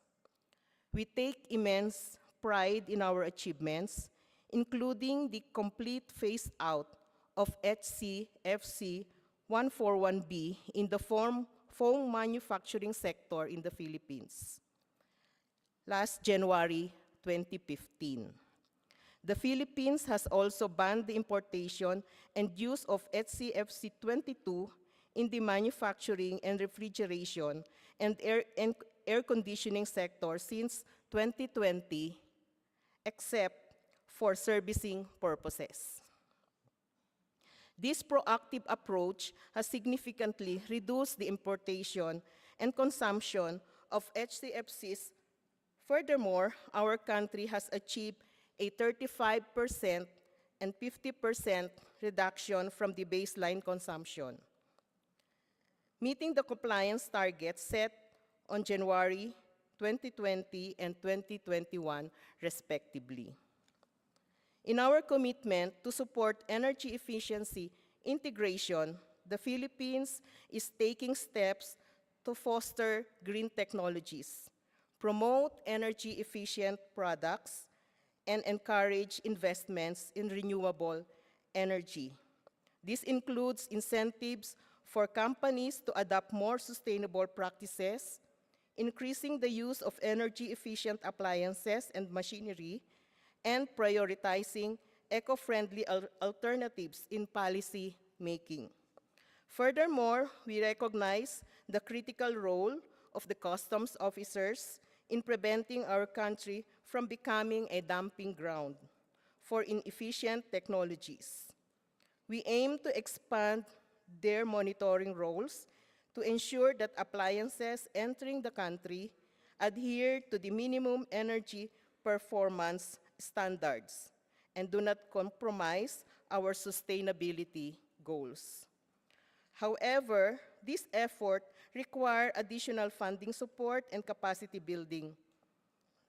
We take immense pride in our achievements, including the complete phase-out of HCFC 141B in the foam manufacturing sector in the Philippines. Last January 2015. The Philippines has also banned the importation and use of HCFC 22 in the manufacturing and refrigeration and air conditioning sector since 2020, except for servicing purposes. This proactive approach has significantly reduced the importation and consumption of HCFCs. Furthermore, our country has achieved a 35% and 50% reduction from the baseline consumption, meeting the compliance targets set on January 2020 and 2021, respectively. In our commitment to support energy efficiency integration, the Philippines is taking steps to foster green technologies, promote energy-efficient products, and encourage investments in renewable energy. This includes incentives for companies to adopt more sustainable practices, increasing the use of energy-efficient appliances and machinery, and prioritizing eco-friendly alternatives in policy making. Furthermore, we recognize the critical role of the customs officers in preventing our country from becoming a dumping ground for inefficient technologies. We aim to expand their monitoring roles to ensure that appliances entering the country adhere to the minimum energy performance standards and do not compromise our sustainability goals. However, this effort requires additional funding support and capacity building.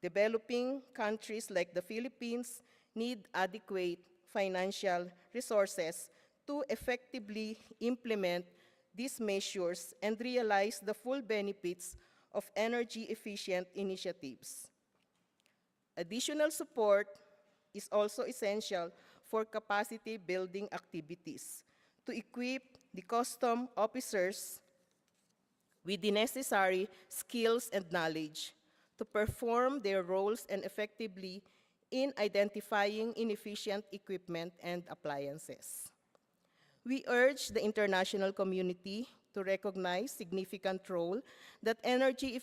Developing countries like the Philippines need adequate financial resources to effectively implement these measures and realize the full benefits of energy-efficient initiatives. Additional support is also essential for capacity-building activities to equip the custom officers with the necessary skills and knowledge to perform their roles and effectively in identifying inefficient equipment and appliances. We urge the international community to recognize significant role that energy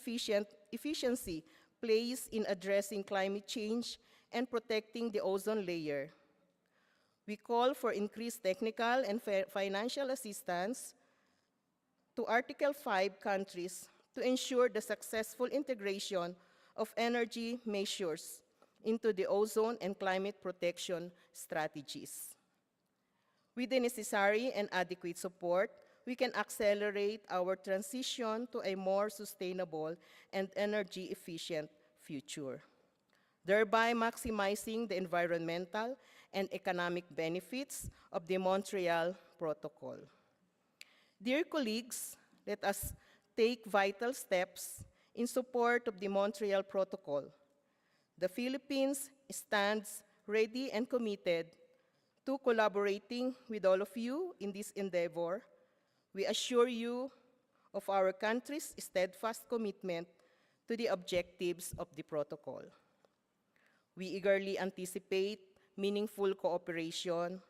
efficiency plays in addressing climate change and protecting the ozone layer. We call for increased technical and financial assistance to Article 5 countries to ensure the successful integration of energy measures into the ozone and climate protection strategies. With the necessary and adequate support, we can accelerate our transition to a more sustainable and energy-efficient future, thereby maximizing the environmental and economic benefits of the Montreal Protocol. Dear colleagues, let us take vital steps in support of the Montreal Protocol. The Philippines stands ready and committed to collaborating with all of you in this endeavor. We assure you of our country's steadfast commitment to the objectives of the protocol. We eagerly anticipate meaningful cooperation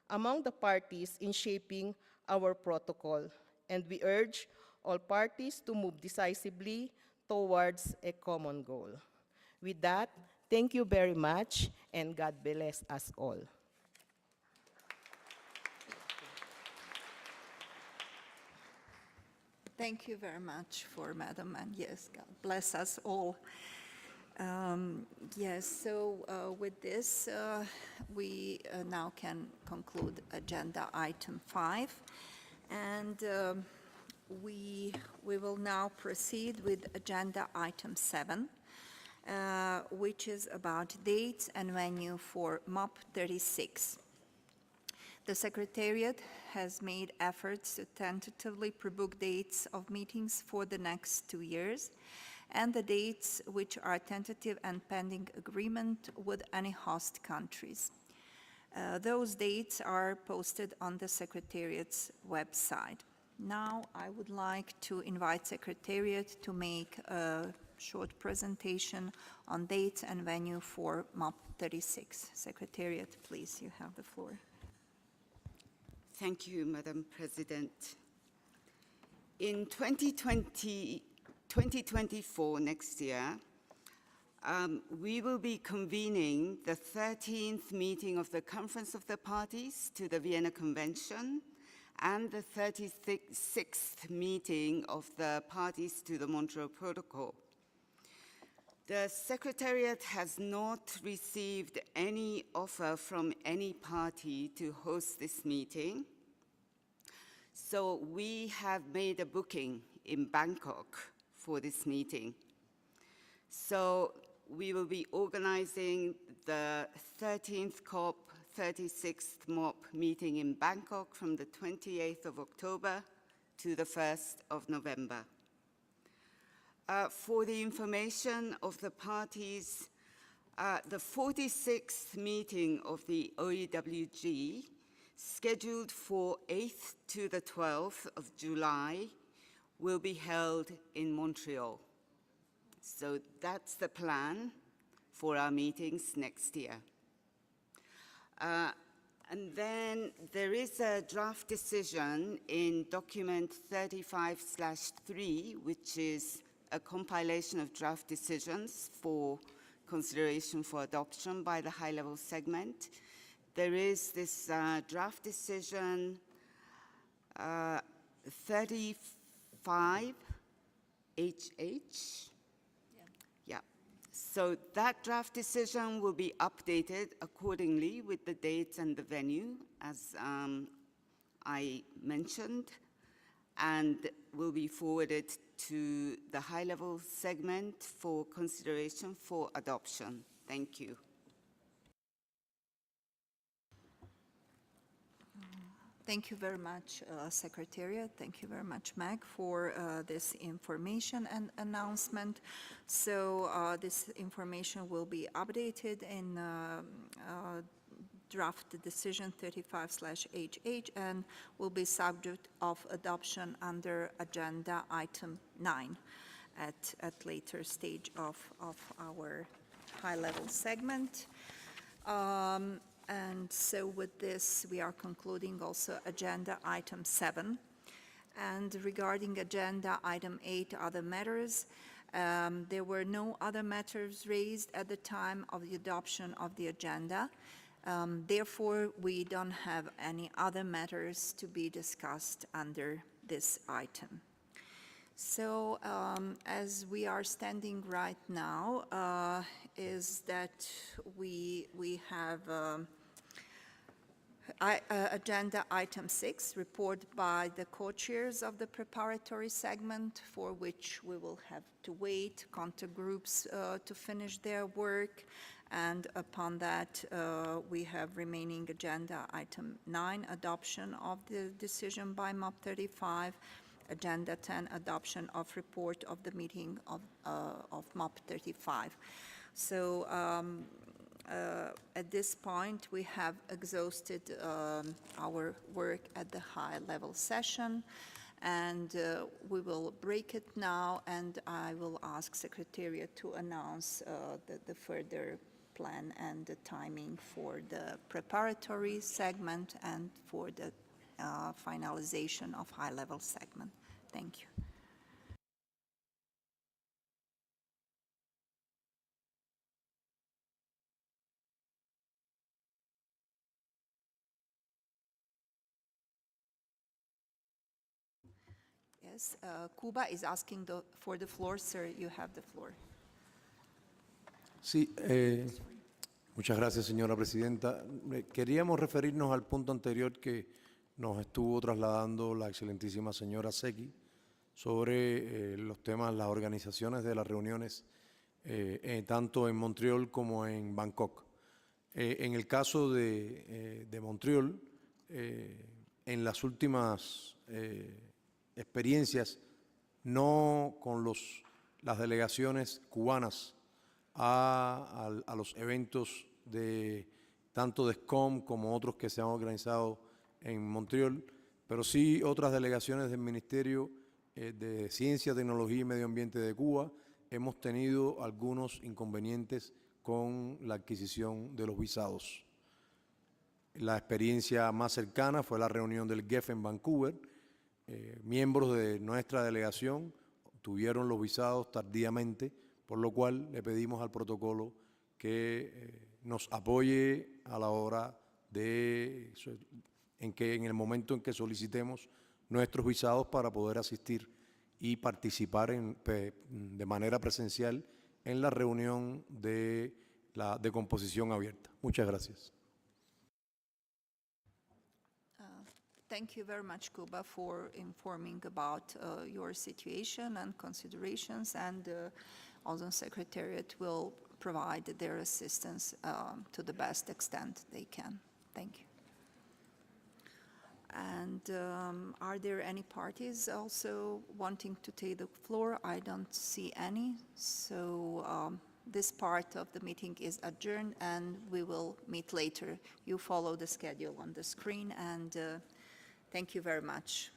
among the parties in shaping our protocol, and we urge all parties to move decisively towards a common goal. With that, thank you very much, and God bless us all. Thank you very much for Madam, and yes, God bless us all. Yes, so with this, we now can conclude agenda item 5. And we will now proceed with agenda item 7, which is about dates and venue for MOP36. The Secretariat has made efforts to tentatively pre-book dates of meetings for the next 2 years, and the dates which are tentative and pending agreement with any host countries. Those dates are posted on the Secretariat's website. Now I would like to invite Secretariat to make a short presentation on dates and venue for MOP36. Secretariat, please, you have the floor. Thank you, Madam President. In 2024, next year, we will be convening the 13th meeting of the Conference of the Parties to the Vienna Convention and the 36th meeting of the parties to the Montreal Protocol. The Secretariat has not received any offer from any party to host this meeting, so we have made a booking in Bangkok for this meeting. So we will be organizing the 13th COP, 36th MOP meeting in Bangkok from the 28th of October to the 1st of November. For the information of the parties, the 46th meeting of the OEWG, scheduled for 8th to the 12th of July, will be held in Montreal. So that's the plan for our meetings next year. And then there is a draft decision in document 35/3, which is a compilation of draft decisions for consideration for adoption by the high-level segment. There is this draft decision 35HH. Yeah. So that draft decision will be updated accordingly with the dates and the venue, as I mentioned, and will be forwarded to the high-level segment for consideration for adoption. Thank you. Thank you very much, Secretariat. Thank you very much, Meg, for this information and announcement. So this information will be updated in draft decision 35/HH and will be subject of adoption under agenda item 9 at later stage of our high-level segment. And so with this, we are concluding also agenda item 7. And regarding agenda item 8, other matters, there were no other matters raised at the time of the adoption of the agenda. Therefore, we don't have any other matters to be discussed under this item. So as we are standing right now, is that we have agenda item 6, report by the co-chairs of the preparatory segment, for which we will have to wait contact groups to finish their work. And upon that, we have remaining agenda item 9, adoption of the decision by MOP35, Agenda 10, adoption of report of the meeting of MOP35. So at this point, we have exhausted our work at the high-level session, and we will break it now, and I will ask Secretariat to announce the further plan and the timing for the preparatory segment and for the finalization of high-level segment. Thank you. Yes, Cuba is asking for the floor. Sir, you have the floor. Sí, muchas gracias, señora presidenta. Queríamos referirnos al punto anterior que nos estuvo trasladando la excelentísima señora Seki sobre los temas, las organizaciones de las reuniones, tanto en Montreal como en Bangkok. En el caso de Montreal, en las últimas experiencias, no con las delegaciones cubanas a los eventos tanto de SCOM como otros que se han organizado en Montreal, pero sí otras delegaciones del Ministerio de Ciencia, Tecnología y Medio Ambiente de Cuba, hemos tenido algunos inconvenientes con la adquisición de los visados. La experiencia más cercana fue la reunión del GEF en Vancouver. Miembros de nuestra delegación tuvieron los visados tardíamente, por lo cual le pedimos al protocolo que nos apoye a la hora en el momento en que solicitemos nuestros visados para poder asistir y participar de manera presencial en la reunión de composición abierta. Muchas gracias. Thank you very much, Cuba, for informing about your situation and considerations, and also Secretariat will provide their assistance to the best extent they can. Thank you. And are there any parties also wanting to take the floor? I don't see any. So this part of the meeting is adjourned, and we will meet later. You follow the schedule on the screen, and thank you very much.